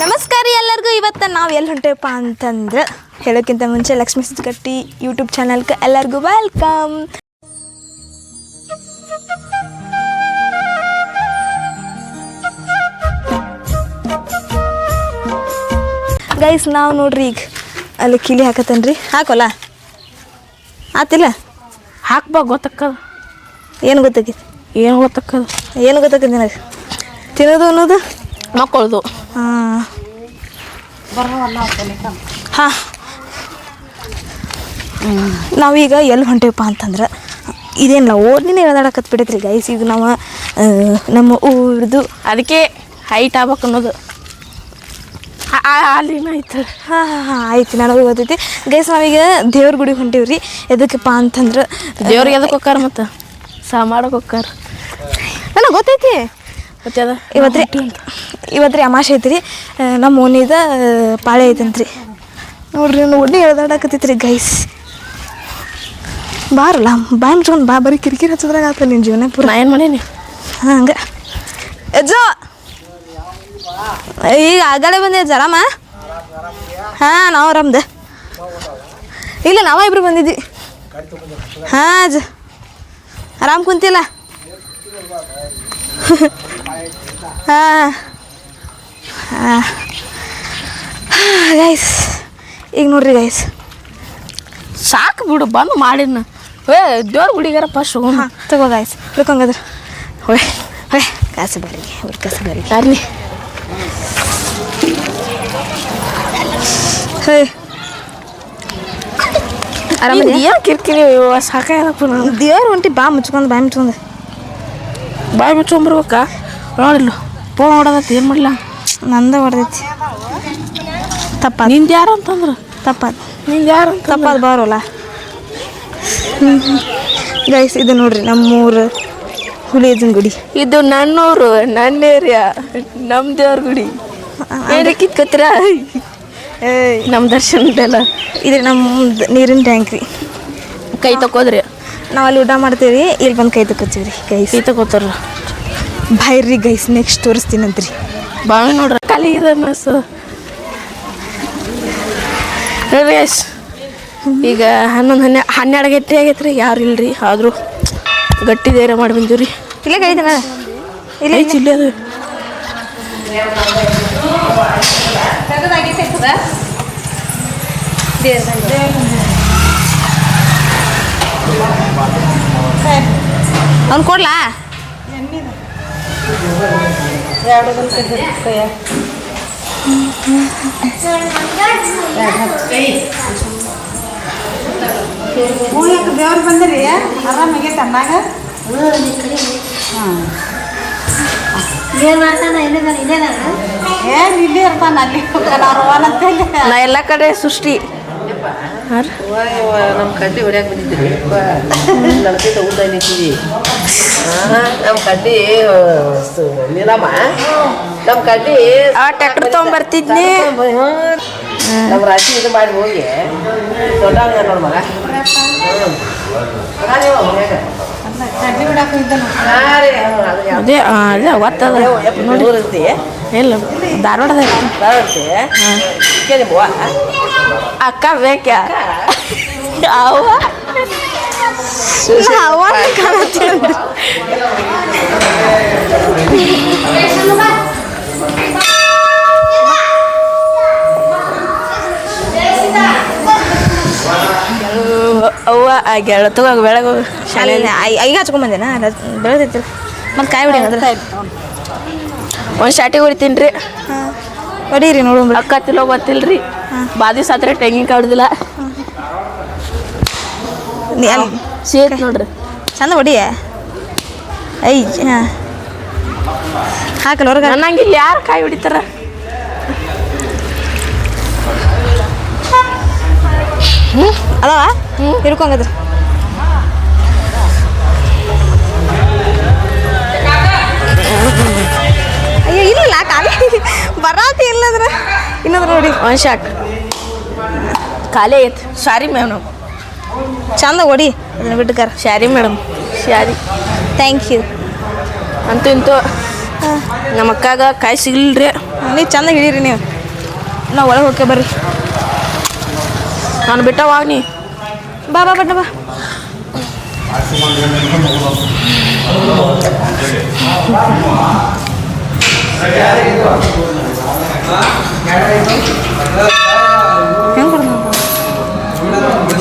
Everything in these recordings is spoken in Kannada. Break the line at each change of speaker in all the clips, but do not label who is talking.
ನಮಸ್ಕಾರ ಎಲ್ಲರಿಗೂ. ಇವತ್ತು ನಾವು ಎಲ್ಲಿ ಹೊಂಟೇವಪ್ಪ ಅಂತಂದ್ರೆ ಹೇಳೋಕ್ಕಿಂತ ಮುಂಚೆ ಲಕ್ಷ್ಮೀ ಸುದ್ದಿಗಟ್ಟಿ ಯೂಟ್ಯೂಬ್ ಚಾನಲ್ಗೆ ಎಲ್ಲರಿಗೂ ವೆಲ್ಕಮ್. ಗೈಸ್ ನಾವು ನೋಡ್ರಿ ಈಗ ಅಲ್ಲಿ ಕಿಲಿ ಹಾಕತ್ತನ್ರಿ. ಹಾಕೋಲ್ಲ ಆತಿಲ್ಲ
ಹಾಕ್ಬಾ ಗೊತ್ತಕ್ಕದ.
ಏನು ಗೊತ್ತಾಗೈತಿ?
ಏನು ಗೊತ್ತಕ್ಕದ?
ಏನು ಗೊತ್ತಾಗೈತಿ ನಿನಗೆ? ತಿನ್ನೋದು ಅನ್ನೋದು
ಮಕ್ಕಳದು.
ಹಾಂ ಹಾಂ ನಾವೀಗ ಎಲ್ಲಿ ಹೊಂಟೇವಪ್ಪ ಅಂತಂದ್ರೆ ಇದೇನಿಲ್ಲ ಓದಿನೇ ಹೇಳ್ದಾಡಕತ್ ಬಿಡತ್ರಿ ಗೈಸ್. ಈಗ ನಾವು ನಮ್ಮ ಊರ್ದು
ಅದಕ್ಕೆ ಹೈಟ್ ಆಗ್ಬೇಕು ಅನ್ನೋದು ಅಲ್ಲಿನ ಐತೆ.
ಹಾಂ ಹಾಂ ಹಾಂ ಆಯ್ತು, ನನಗೂ ಗೊತ್ತೈತಿ ಗೈಸ್. ನಾವೀಗ ದೇವ್ರ ಗುಡಿಗೆ ಹೊಂಟೀವ್ರಿ. ಎದಕ್ಕಪ್ಪ ಅಂತಂದ್ರೆ
ದೇವ್ರಿಗೆ ಎದಕ್ಕೆ ಹೋಗ್ಕಾರ ಮತ್ತು ಸಾಮಾಡಕ್ಕೆ ಹೋಗ್ಕಾರ.
ನನಗೆ ಗೊತ್ತೈತಿ.
ಮತ್ತೆ ಅದ
ಇವತ್ತು ರೀ ಅಮಾಶೆ ಐತಿ ರೀ. ನಮ್ಮ ಓಣಿದ ಪಾಳೆ ಐತಂತ್ರಿ. ನೋಡ್ರಿ ನಾನು ಒಡ್ಡಿ ಹೇಳ್ದಾಡಕತ್ತೈತಿ ರೀ ಗೈಸ್. ಬಾರಲ್ಲ ಬಾಯ್ ಮುಚ್ಕೊಂಡು ಬಾ. ಬರೀ ಕಿರಿಕಿರಿ ಹಚ್ಚೋದ್ರಾಗ ಆಗ್ತಲ್ಲ ನಿನ್ನ ಜೀವನ ಪೂರ.
ನಾ ಏನು ಮಾಡೀನಿ?
ಹಾಂ ಹಂಗೆ ಅಜ್ಜೋ ಈಗ ಆಗಡೆ ಬಂದೆ ಜರಾಮ. ಹಾಂ ನಾವು ಆರಾಮ್ದೆ. ಇಲ್ಲ ನಾವ ಇಬ್ರು ಬಂದಿದ್ವಿ. ಹಾಂ ಅಜ್ಜ ಆರಾಮ್ ಕುಂತಿಲ್ಲ. ಹಾಂ ಹಾಂ ಗೈಸ್ ಈಗ ನೋಡ್ರಿ ಗೈಸ್
ಸಾಕು ಬಿಡು, ಬಂದು ಮಾಡಿನ ದೇವ್ರ ಗುಡಿಗಾರ ಫಸ್ಟ್ ಹೋಗೋಣ.
ಹಾಂ ತಗೋ ಗೈಸ್ ಹಿಡ್ಕೊಂಗದ್ರ. ಹೊಯ್ ಹೊಯ್ ಕಾಸು ಬರ್ರಿ ಕಾಸು ಬರ್ರಿ
ಯಾರನಿ
ಹೇ ಆರಾಮ
ಏನು ಕಿರಿಕಿರಿ ಸಾಕಾಗಪ್ಪ. ನಾನು
ದೇವ್ರು ಹೊಂಟಿ ಬಾ ಮುಚ್ಕೊಂಡು ಬಾಯಿ ಮುಚ್ಕೊಂಡು
ಬಾಯಿ ಮುಚ್ಕೊಂಬರ್ಬೇಕಾ? ನೋಡಿಲ್ಲ ಫೋನ್ ಹೊಡೋದತ್ತು ಏನು ಮಾಡಲ್ಲ.
ನಂದ ಹೊಡೆದೈತಿ. ತಪ್ಪ
ನಿಂದು ಯಾರು ಅಂತಂದ್ರೆ
ತಪ್ಪಾದ
ನಿಂದು ಯಾರು
ತಪ್ಪಾದ ಬಾರೋಲ್ಲ. ಗೈಸ್ ಇದು ನೋಡ್ರಿ ನಮ್ಮೂರು ಹುಲಿಯದನ ಗುಡಿ.
ಇದು ನನ್ನೂರು, ನನ್ನ ಏರಿಯಾ, ನಮ್ಮ ದೇವ್ರ ಗುಡಿ. ಏನು ಕಿತ್ಕೊತೀರ? ನಮ್ಮ ದರ್ಶನ ಇದೆಲ್ಲ
ಇದು ನಮ್ಮ ನೀರಿನ ಟ್ಯಾಂಕ್ ರೀ.
ಕೈ ತಕೋದ್ರಿ
ನಾವು ಅಲ್ಲಿ ಊಟ ಮಾಡ್ತೀವಿ, ಇಲ್ಲಿ ಬಂದು ಕೈ ತಗೋತೀವಿ ರೀ ಗೈಸ್.
ಕೈ ತಗೋತಾರ
ಬಾಯ್ರಿ ಗೈಸ್ ನೆಕ್ಸ್ಟ್ ತೋರಿಸ್ತೀನಂತ್ರಿ.
ಬಾವಿ ನೋಡ್ರಿ ಖಾಲಿ ಇದೆ ಮಸ್ತು. ಗೈಸ್ ಈಗ 12 ಗಂಟೆ ಆಗೈತೆ ರೀ. ಯಾರು ಇಲ್ರಿ, ಆದರೂ ಗಟ್ಟಿ ಧೈರ್ಯ ಮಾಡಿ ಬಂದೀವಿ ರೀ.
ಇಲ್ಲೇ ಕೈತನ
ಇಲ್ಲ ಚಿಲ್ಲಿ ಅದು
ಅವ್ನು ಕೊಡ್ಲಾ?
ದೇವ್ರು ಬಂದ್ರಿ ಆರಾಮಾಗೈತೆ ಅನ್ನಾಗ.
ಏನು
ಇಲ್ಲಿ ಇರ್ತಾನ ಅಲ್ಲಿ ಅಂತೇಳಿ
ನಾ ಎಲ್ಲ ಕಡೆ ಸೃಷ್ಟಿ.
ನಮ್ಮ ಕಡ್ಡಿ ಹೊಡ್ಯಾಕ ಬಂದಿದ್ರಿ. ನಲ್ಕೈತೆ ಊಟ ನಿಂತೀವಿ. ನಮ್ಮ ಕಡ್ಡಿ ನೀಲಮ್ಮ ನಮ್ಮ ಕಡ್ಡಿ
ಟ್ಯಾಕ್ಟರ್ ತೊಗೊಂಬರ್ತಿದ್ನಿ.
ನಮ್ಮ ರಾಶಿ ಇದು ಮಾಡಿ ಹೋಗಿ ದೊಡ್ಡ ನೋಡ್ ಮಗ.
ಕಡ್ಡಿ ಬಿಡಾಕ ಇದ್ದಾನ.
ಅದೇ ಅದೇ ಗೊತ್ತದ
ನೋಡಿರ್ತಿ
ಇಲ್ಲ ಧಾರವಾಡದ
ಕೇಳಿ
ಅಕ್ಕ ಬೇಕ್ಯಾ ಅವ ಅವ್ವ ಆಗ್ಯಾಳ ತಗೋ ಬೆಳಗ್ಗೆ
ಶಾಲೆಯಲ್ಲಿ ಈಗ ಹಚ್ಕೊಂಬಂದೇನಾ ಬೆಳೆದೈತಿ ಮತ್ತು ಕಾಯಿ ಹೊಡಿ ಅಂದ್ರೆ
ಒಂದು ಶಾಟಿಗೆ ಹೊಡಿತೀನಿ ರೀ.
ಹಾಂ ಹೊಡೀರಿ ನೋಡು.
ಅಕ್ಕ ತಿಲ್ಲೋ ಗೊತ್ತಿಲ್ಲ ರೀ. ಬಾದಿ ಸಾತ್ರೆ ತೆಂಗಿನಕಾಯಿ ಹೊಡೆದಿಲ್ಲ. ಸೇತ್ ನೋಡ್ರಿ
ಚಂದ ಹೊಡಿಯ. ಐ ಹಾಂ ಹಾಕಲ್ಲ ಹೊರಗೆ.
ನನ್ನಂಗೆ ಇಲ್ಲಿ ಯಾರು ಕಾಯಿ ಹೊಡಿತಾರ?
ಅದಾವ ಹಿಡ್ಕೊಂಗದ್ರ. ಅಯ್ಯೋ ಇಲ್ಲ ಖಾಲಿ ಬರಾತಿ ಇಲ್ಲದ್ರ ಇನ್ನೊಂದು ನೋಡಿ.
ಒಂದು ಶಾಟ್ ಖಾಲಿ ಐತೆ. ಸಾರಿ ಮ್ಯಾಮ್ ನಾವು
ಚಂದ ಹೊಡಿ ಅದನ್ನ ಬಿಟ್ಟುಕಾರ.
Sorry madam sorry
thank you.
ಅಂತೂ ಇಂತೂ ನಮ್ಮ ಅಕ್ಕಾಗ ಕಾಯಿ ಸಿಗ್ಲಿಲ್ರಿ.
ನೀವು ಚಂದ ಹಿಡೀರಿ ನೀವು. ನಾವು ಒಳಗೆ ಹೋಗ್ಕೆ ಬರ್ರಿ.
ನಾನು ಬಿಟ್ಟವಾಗ ನೀ
ಬಾ ಬಾ ಬಣ್ಣ ಬಾ.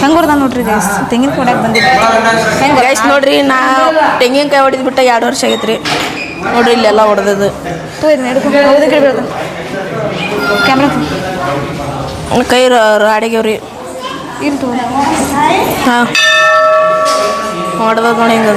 ಹೆಂಗೆ ಹೊಡ್ದ ನೋಡ್ರಿ ಗೈಸ್, ತೆಂಗಿನಕಾಯಿ ಹೊಡ್ಯಾಕೆ ಬಂದಿದ್ದೆ. ಹೆಂಗೆ
ಗೈಸ್ ನೋಡ್ರಿ, ನಾ ತೆಂಗಿನಕಾಯಿ ಹೊಡಿದ್ ಬಿಟ್ಟು 2 ವರ್ಷ ಆಗೈತ್ರಿ. ನೋಡ್ರಿ ಇಲ್ಲೆಲ್ಲ ಹೊಡೆದದು.
ಇದನ್ನ ಹಿಡ್ಕೊಂಡು ಹೌದು ಕಡೆ ಬೀಳ್ದ ಕ್ಯಾಮ್ರಾ
ಕೈ ರಾಡಿಗೆವ್ರಿ.
ಇರ್ತು
ಹಾಂ ಹೊಡೆದ ನೋಡಿ ಹಿಂಗೆ.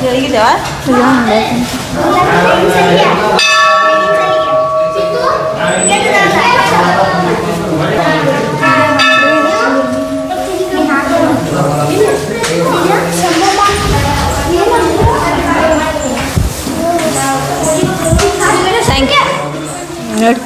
ಹೇಗಿದ್ದೇವ ಥ್ಯಾಂಕ್ ಯು.
ನೋಡಿ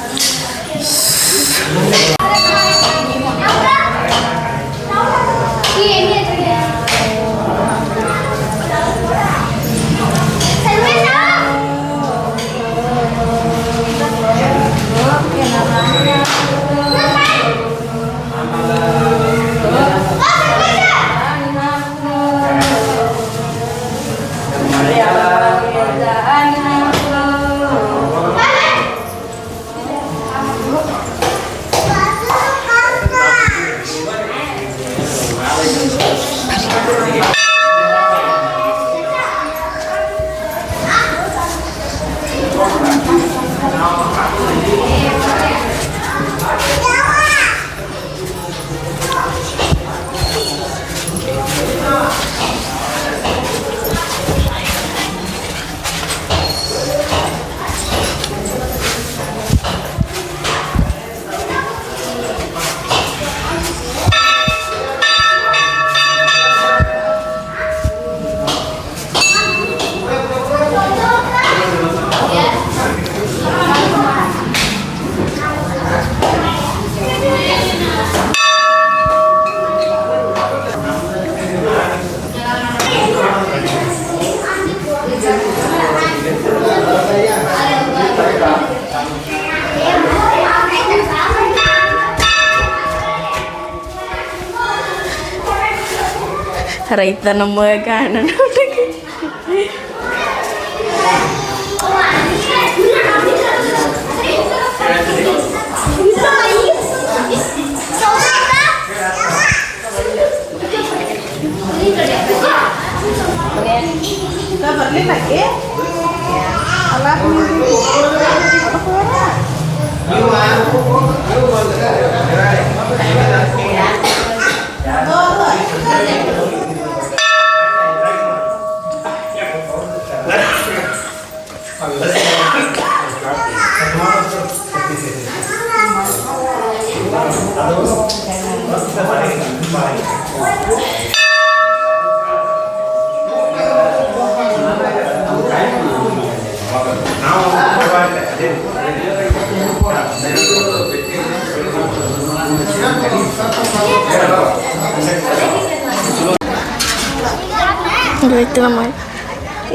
ರೈತ ನಮ್ಮ ಗಾಣ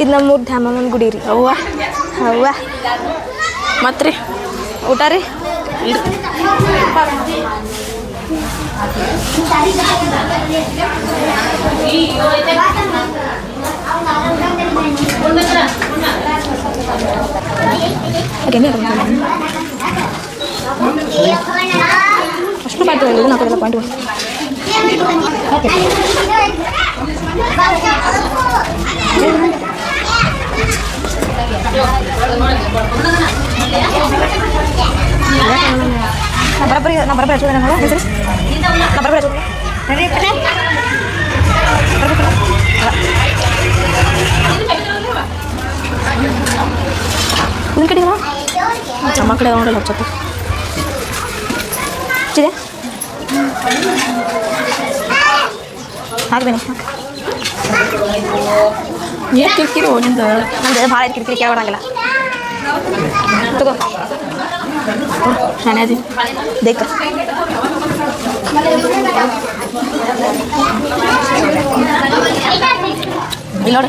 ಇದು ನಮ್ಮೂರು ಧ್ಯಾಮಮ್ಮನ ಗುಡಿ ರೀ.
ಅವ್ವ
ಅವ್ವ
ಮತ್ತು ರೀ
ಊಟ ರೀ ಅಷ್ಟು ಮಾಡ್ತೀವಿ ಇದು ನಾಲ್ಕು ಪಾಯಿಂಟ್ ಬರಬರಿ ಹಚ್ಚೋದ ನೋಡ ಹೆಸರು ಬರಬರಿ ಹಚ್ಚೋದು ನಿನ್ನ ಕಡೆ ನಮ್ಮ ಕಡೆ ನೋಡಲ್ಲ ಹಚ್ಚೋದು ಚಿದೆ ಹಾಕ್ಬೇನೆ
ಏನು ಕಿರಿಕಿರಿ ಹೋಗಿಂದ
ನಮ್ದು ಭಾಳ ಕಿರಿಕಿರಿ ಕೇಳೋಣಂಗಿಲ್ಲ ತಗೋ
ಶಾನೆ ಅದಿ
ದೇಕ
ನೋಡಿ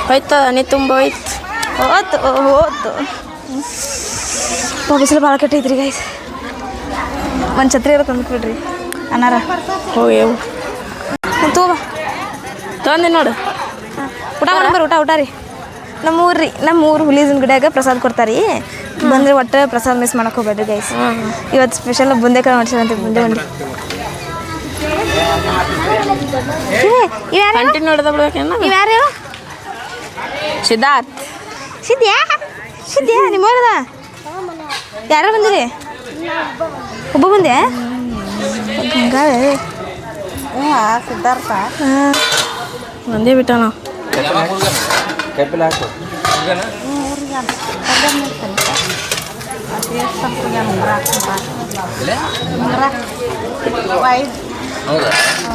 ಹೋಯ್ತು ನೀ ತುಂಬ ಹೋಯ್ತು
ಹೋತು ಬಿಸಿಲು ಭಾಳ ಕೆಟ್ಟೈತ್ರಿ ಗೈಸ್ ಒಂದು ಛತ್ರಿ ಇರೋ ತಂದ್ಬಿಡ್ರಿ ಅನ್ನಾರ
ಹೋಗ್ಯವು
ತಗೋಬಾ
ತೊಂದೆ ನೋಡು
ಊಟ ಮಾಡ್ಬಾರ ಊಟ ರೀ ನಮ್ಮೂರು ಹುಲಿಜಿನ ಗಿಡಾಗ ಪ್ರಸಾದ ಕೊಡ್ತಾರೆ ಬಂದರೆ ಒಟ್ಟು ಪ್ರಸಾದ ಮಿಸ್ ಮಾಡಕ್ಕೆ ಹೋಗ್ಬೇಡ್ರಿ ಗೈಸ್ ಇವತ್ತು ಸ್ಪೆಷಲ್ ಬುಂದೆಕಾಯಿ ಮಾಡ್ಸಿರಂತೆ ಬುಂದೆ ಉಂಡಿ
ಕಂಟಿನ್ಯೂ ನೋಡ್ದ ಬಿಡ್ಬೇಕೇನ
ಇವ್ಯಾರು
ಸಿದ್ಧಾರ್ಥ್
ಸಿದ್ಯಾ ನಿಮ್ಮ ಊರದ ಯಾರು ಬಂದಿರಿ ಒಬ್ಬ ಬಂದೆ ಗಂಗಾಳೆ
ಸಿದ್ಧಾರ್ಥ
ಒಂದೇ ಬಿಟ್ಟಣ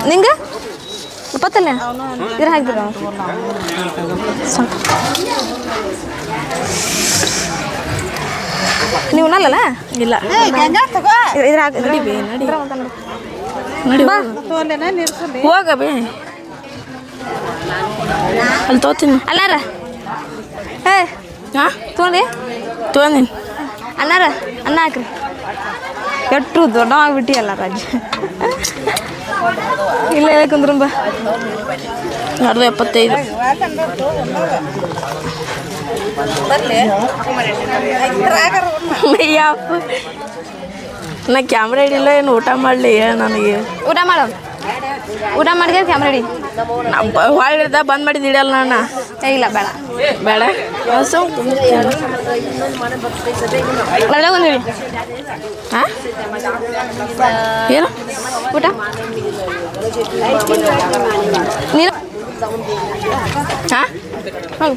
ನಿಂಗೆ ಇಪ್ಪತ್ತಲ್ಲ ಇದ್ರ ಹಾಕ್ದಿರ ಸ್ವಲ್ಪ ನೀವು ಉಣ್ಣಲ್ಲ
ಇಲ್ಲ
ಇದ್ರ ಹಾಕಿ
ನಡಿ ಬೇ ನಡಿ ನಡಿ ಹೋಗ ಬೇ ಅಲ್ಲಿ ತೋತೀನಿ
ಅಲ್ಲಾರ
ಹಾಂ
ತೊಗೊಂಡಿ
ತೊಗೊಂದಿನಿ
ಅನ್ನಾರ ಅನ್ನ ಹಾಕ್ರಿ ಎಟ್ಟು ದೊಡ್ಡ ಆಗ್ಬಿಟ್ಟಿಯಲ್ಲ ರಾಜ ಇಲ್ಲ ಹೇಳಕಂದ್ರಂಬ
275 ಯಪ್ಪ ನಾ ಕ್ಯಾಮ್ರಾ ಹಿಡಿಲ್ಲ ಏನು ಊಟ ಮಾಡಲಿ ನನಗೆ
ಊಟ ಮಾಡಿದ್ರೆ ಕ್ಯಾಮ್ರಾ ಹಿಡಿ
ಹೊಳ್ಳಿದ ಬಂದ್ ಮಾಡಿದ್ದು ಹಿಡಿಯಲ್ಲ ಅಣ್ಣ
ಇಲ್ಲ ಬೇಡ
ಬೇಡ
ಅದ್ರಾಗ ಒಂದು ಹೇಳಿ
ಹಾಂ ಏನು
ಊಟ ನೀನು
ಹಾಂ
ಹೌದು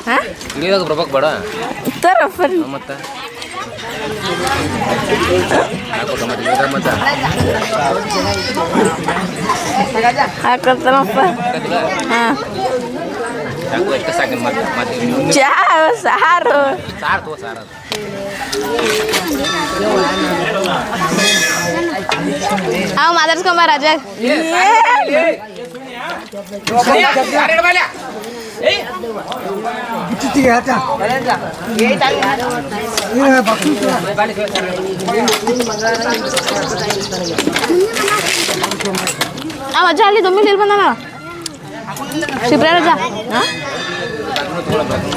ಹಾಂ
ಇಳಿಯೋದಾಗ ಬರ್ಬೇಕು ಬೇಡ
ತರಪ್ಪ
ಮತ್ತೆ
ಹಾಕತ್ತನಪ್ಪ ಹಾಂ ಚಾ ಸಾರು
ಅವ ಮಾತಾಡ್ಸ್ಕೊಂಬ ರಾಜ ಅಜ್ಜ ಅಲ್ಲಿ ದೊಮ್ಮಿಲಿ ಇಲ್ಲಿ ಬಂದಾನ ಶಿಬ್ರ ರಜ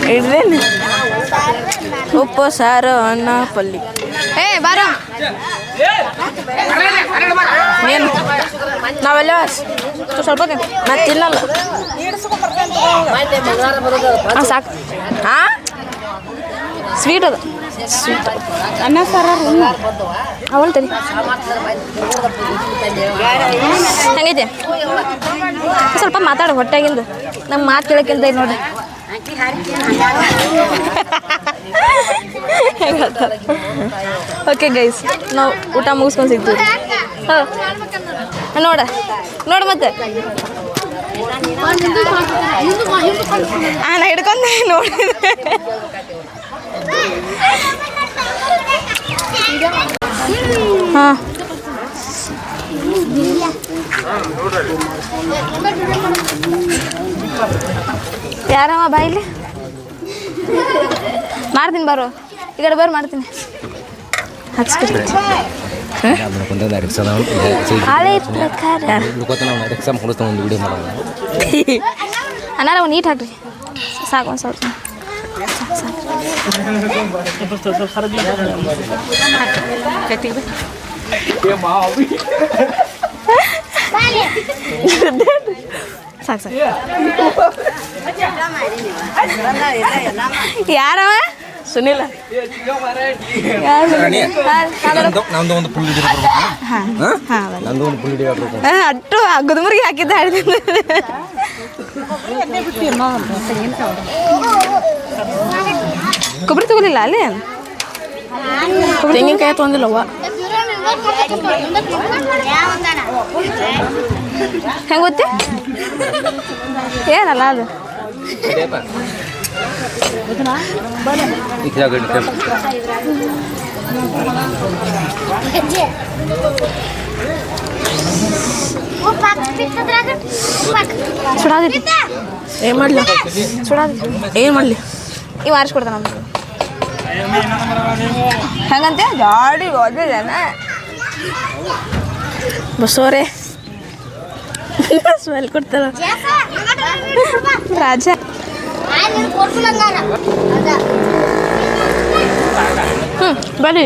ಇಡ್ರೇನು ಉಪ್ಪು ಸಾರು ಅನ್ನ ಪಲ್ಲಿ
ಬಾರ
ಏನು ನಾವೆಲ್ಲ
ಸ್ವಲ್ಪ
ಮತ್ತೆ ತಿನ್ನಲ್ಲ
ಸಾಕು
ಹಾಂ
ಸ್ವೀಟ್ ಅದು
ಅನ್ನ ಸಾರ
ಅವಳು ತರಿ ಹೆಂಗೈತೆ ಸ್ವಲ್ಪ ಮಾತಾಡು ಹೊಟ್ಟೆಗಿಂದ ನಮ್ಮ ಮಾತು ಕೇಳಕ್ಕಿಂತ ನೋಡ್ರಿ ಓಕೆ ಗೈಸ್ ನಾವು ಊಟ ಮುಗಿಸ್ಕೊಂಡು ಸಿಗ್ತೀವಿ ನೋಡ ಮತ್ತೆ ನಾ ಹಿಡ್ಕೊಂಡೆ ನೋಡಿದ್ರೆ ಹಾಂ ಯಾರಮ್ಮ ಬಾಯಿಲಿ ಮಾಡ್ತೀನಿ ಬರೋ ಈ ಕಡೆ ಬರ್ರಿ ಮಾಡ್ತೀನಿ ಹಚ್ಕಿರಿ ಹಳೆ ಪ್ರಕಾರ ಅನ್ನಾರ ಒಂದು ನೀಟ್ ಹಾಕ್ರಿ ಸಾಕು ಒಂದು ಸ್ವಲ್ಪ ಸಾಕು ಸಾಕು ಯಾರವ
ಸುನಿಲ
ನಂದು ಒಂದು ಫುಲ್ ನಂದು ಒಂದು ಫುಲ್
ಅಟ್ಟು ಗುದುಮುರ್ಗಿ ಹಾಕಿದ್ದ ಕೊಬ್ಬರಿ ತಗೊಲಿಲ್ಲ ಅಲ್ಲಿ
ತೆಂಗಿನಕಾಯಿ ತೊಂದಿಲ್ಲವ್ವ
ಹೆಂಗೆ ಗೊತ್ತಿ ಏನಲ್ಲ ಅದು ಸುಡಾದೈತಿ
ಏನು ಮಾಡಲಿ
ಸುಡಾದೈತಿ
ಏನು ಮಾಡಲಿ
ಇವು ಆರಿಸ್ಕೊಡ್ತಾನ ನಮ್ಗೆ ಹೆಂಗಂತೆ ಜಾಡಿ ಓದಿಲ್ಲ
ಬಸವರೇ ಸ್ಮೆಲ್ ಕೊಡ್ತಾರ
ರಾಜ ಬನ್ನಿ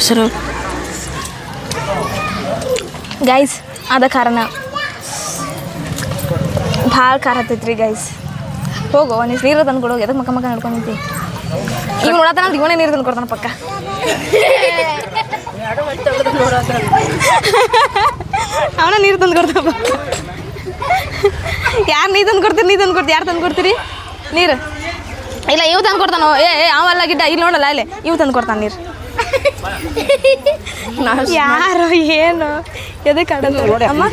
ಸರ್
ಗೈಸ್ ಅದ ಕಾರಣ ಭಾಳ ಖಾರ ಹತ್ತೈತ್ರಿ ಗೈಸ್ ಹೋಗು ಒಂದಿಷ್ಟು ನೀರು ತಂದು ಕೊಡು ಎದಕ್ಕೆ ಮಕ್ಕ ಮಕ್ಕ ನಡ್ಕೊಂಡಿ ಈಗ ನೋಡತ್ತಾನ ಅಂತ ಇವನೇ ನೀರು ತಂದು ಕೊಡ್ತಾನ ಪಕ್ಕ ಅವನ ನೀರು ತಂದು ಕೊಡ್ತಾನ ಯಾರು ನೀರು ತಂದು ಕೊಡ್ತೀರಿ ನೀರು ತಂದು ಕೊಡ್ತೀರಿ ಯಾರು ತಂದು ಕೊಡ್ತೀರಿ ನೀರು ಇಲ್ಲ ಇವು ತಂದು ಕೊಡ್ತಾನೋ ಅವೆಲ್ಲ ಗಿಡ್ಡ ಇಲ್ಲಿ ನೋಡಲ್ಲ ಅಲ್ಲಿ ಇವು ತಂದು ಕೊಡ್ತಾನೆ ನೀರು ಯಾರು ಏನು ಎದಕ್ಕೆ ಆಡೋದು ಅಮ್ಮ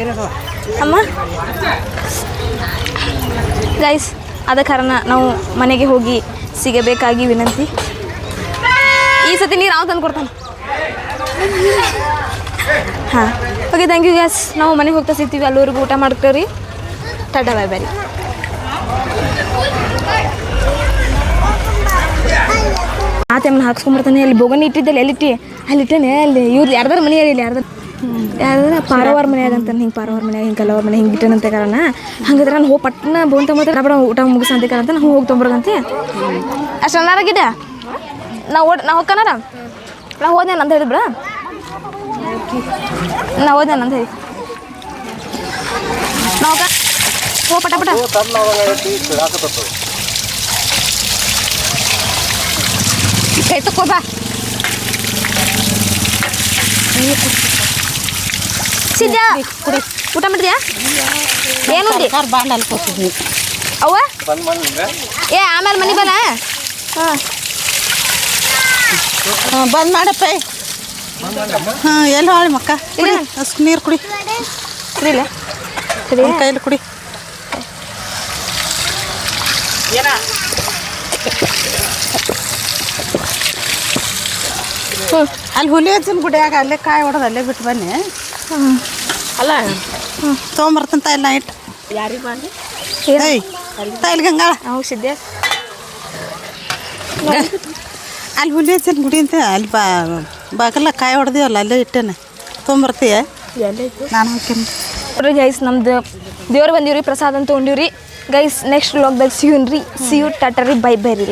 ಅಮ್ಮ ಗೈಸ್ ಆದ ಕಾರಣ ನಾವು ಮನೆಗೆ ಹೋಗಿ ಸಿಗಬೇಕಾಗಿ ವಿನಂತಿ ಈ ಸತಿ ನೀರು ನಾವು ತಂದು ಕೊಡ್ತಾನೆ ಹಾಂ ಓಕೆ ಥ್ಯಾಂಕ್ ಯು ಗ್ಯಾಸ್ ನಾವು ಮನೆಗೆ ಹೋಗ್ತಾ ಸಿಗ್ತೀವಿ ಅಲ್ಲಿವರೆಗೂ ಊಟ ಮಾಡ್ತೀವಿ ಟಾಟಾ ಬಾಯ್ ಬಾಯ್ ಆ ಟೈಮ್ನ ಹಾಕ್ಸ್ಕೊಂಬರ್ತಾನೆ ಅಲ್ಲಿ ಬೋಗನಿ ಇಟ್ಟಿದ್ದಲ್ಲಿ ಎಲ್ಲಿಟ್ಟಿ ಅಲ್ಲಿ ಇಟ್ಟೇನೆ ಅಲ್ಲಿ ಇವ್ರು ಯಾರ್ದಾರ ಮನೆಯಾಗ ಇಲ್ಲಿ ಯಾರ್ದಾರ ಪಾರವಾರ ಮನ್ಯಾಗ ಅಂತ ಹಿಂಗೆ ಪಾರವಾರ ಮನ್ಯಾಗ ಹಿಂಗೆ ಕಲವಾರ ಮನೆ ಹಿಂಗೆ ಇಟ್ಟೇನಂತೆ ಕಾರಣ ಹಂಗಾದ್ರೆ ನಾನು ಹೋಗಿ ಪಟ್ಟಣ ಬೋನ್ ತೊಂಬತ್ತ ಬಡ ಊಟ ಮುಗಿಸಂತೆ ಕಾರಣ ನಾವು ಹೋಗಿ ತೊಂಬರ್ಗಂತೆ ಅಷ್ಟು ಅನ್ನಾರ ಗಿಡ ನಾವು ಹೋಗ್ಕನಾರ ನಾವು ಹೋದ್ನೇನು ಅಂತ ಹೇಳಿದ್ಬಿಡ ನಾವು ಹೋದ್ನೇನು ಅಂತ ಹೇಳಿ ನಾವು ಹೋ ಪಟ ಪಟ ಕೈ ತಕೋ ಬಾ ಸಿದ್ಯಾ ಊಟ ಮಾಡಿದ್ಯಾ ಏನು
ಬಾಂಡ್ ಅನ್ಕೋತಿದ್ವಿ
ಅವ್ವ ಏ ಆಮೇಲೆ ಮನೆ ಬಲ ಹಾಂ
ಬಂದ್ ಮಾಡಪ್ಪ ಹಾಂ ಎಲ್ಲಿ ಹಾಳಿ ಮಕ್ಕ
ಇಲ್ಲ
ಅಷ್ಟು ನೀರು ಕುಡಿ
ಇಲ್ಲ ಸರಿ
ಕೈಲಿ ಕುಡಿ ಅಲ್ಲಿ ಹುಲಿ ಅಜ್ಜನ ಗುಡಿಯಾಗ ಅಲ್ಲೇ ಕಾಯಿ ಹೊಡೆದು ಅಲ್ಲೇ ಬಿಟ್ಟು ಬನ್ನಿ
ಅಲ್ಲ
ತೊಗೊಂಬರ್ತಂತ ಇಲ್ಲ ಇಟ್ಟು
ಯಾರಿಗೆ ಮಾಡಿ
ಏಯ್ ತೈಲ್ ಗಂಗಾಳ
ಅವು ಸಿದ್ಯಾ
ಅಲ್ಲಿ ಹುಲಿ ಅಜ್ಜನ ಗುಡಿ ಅಂತ ಅಲ್ಲಿ ಬಾಗಲ್ಲ ಕಾಯಿ ಹೊಡೆದಿವಲ್ಲ ಅಲ್ಲೇ ಇಟ್ಟೇನೆ ತೊಗೊಂಬರ್ತೀಯ ನಾನು ಹಾಕೇನೆ
ನೋಡ್ರಿ ಗೈಸ್ ನಮ್ದು ದೇವ್ರು ಬಂದೀವ್ರಿ ಪ್ರಸಾದ ಅಂತ ಉಂಡಿವ್ರಿ ಗೈಸ್ ನೆಕ್ಸ್ಟ್ ವ್ಲಾಗ್ದಾಗ ಸಿಯೂನ್ರಿ ಸಿಯು ಟಾಟಾ ರೀ ಬೈ ಬೈ ರೀ